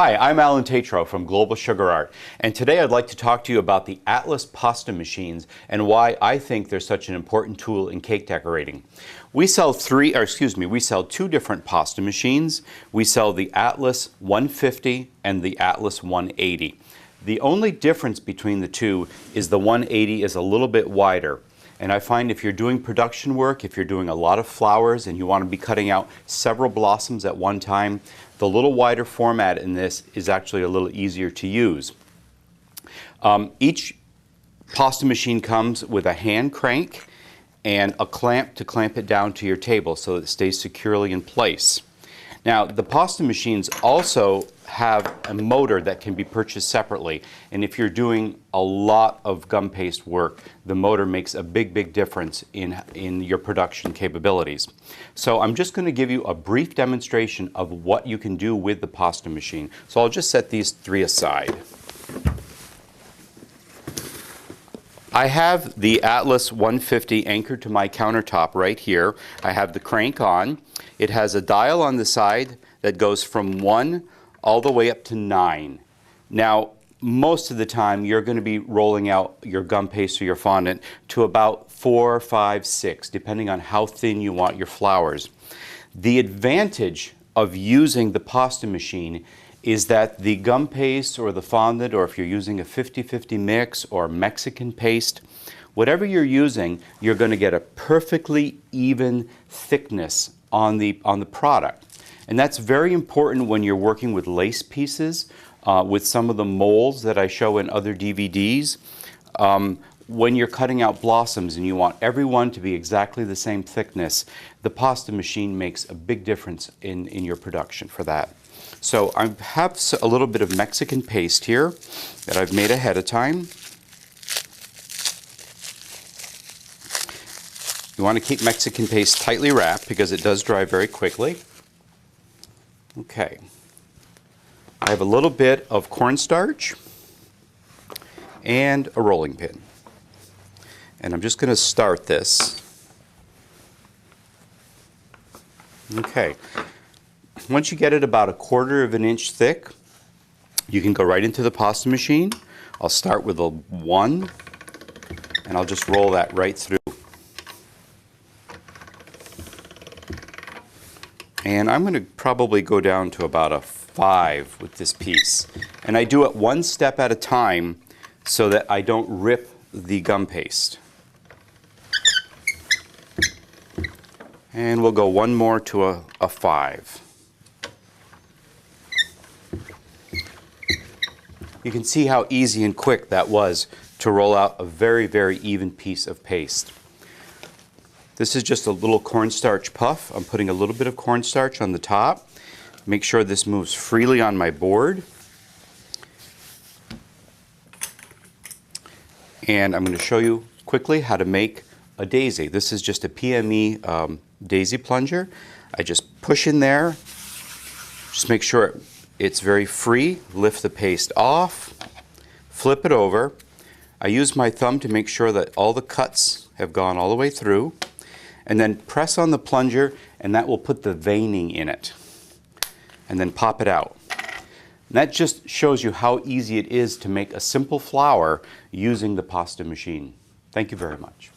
Hi, I'm Alan Tetreault from Global Sugar Art, and today I'd like to talk to you about the Atlas pasta machines and why I think they're such an important tool in cake decorating. We sell two different pasta machines. We sell the Atlas 150 and the Atlas 180. The only difference between the two is the 180 is a little bit wider. And I find if you're doing production work, if you're doing a lot of flowers and you want to be cutting out several blossoms at one time, the little wider format in this is actually a little easier to use. Each pasta machine comes with a hand crank and a clamp to clamp it down to your table so that it stays securely in place. Now, the pasta machines also have a motor that can be purchased separately, and if you're doing a lot of gum paste work, the motor makes a big difference in your production capabilities. So I'm just going to give you a brief demonstration of what you can do with the pasta machine. So I'll just set these three aside. I have the Atlas 150 anchored to my countertop right here. I have the crank on. It has a dial on the side that goes from 1 all the way up to 9. Now, most of the time you're going to be rolling out your gum paste or your fondant to about 4, 5, 6, depending on how thin you want your flowers. The advantage of using the pasta machine is that the gum paste or the fondant, or if you're using a 50-50 mix or Mexican paste, whatever you're using, you're going to get a perfectly even thickness on the product. And that's very important when you're working with lace pieces, with some of the molds that I show in other DVDs. When you're cutting out blossoms and you want everyone to be exactly the same thickness, the pasta machine makes a big difference in your production for that. So I have a little bit of Mexican paste here that I've made ahead of time. You want to keep Mexican paste tightly wrapped because it does dry very quickly. Okay. I have a little bit of cornstarch and a rolling pin. And I'm just going to start this. Okay. Once you get it about 1/4 of an inch thick, you can go right into the pasta machine. I'll start with a 1, and I'll just roll that right through. And I'm going to probably go down to about a 5 with this piece. And I do it one step at a time so that I don't rip the gum paste. And we'll go one more to a 5. You can see how easy and quick that was to roll out a very even piece of paste. This is just a little cornstarch puff. I'm putting a little bit of cornstarch on the top. Make sure this moves freely on my board. And I'm going to show you quickly how to make a daisy. This is just a PME daisy plunger. I just push in there. Just make sure it's very free. Lift the paste off. Flip it over. I use my thumb to make sure that all the cuts have gone all the way through. And then press on the plunger, and that will put the veining in it. And then pop it out. And that just shows you how easy it is to make a simple flower using the pasta machine. Thank you very much.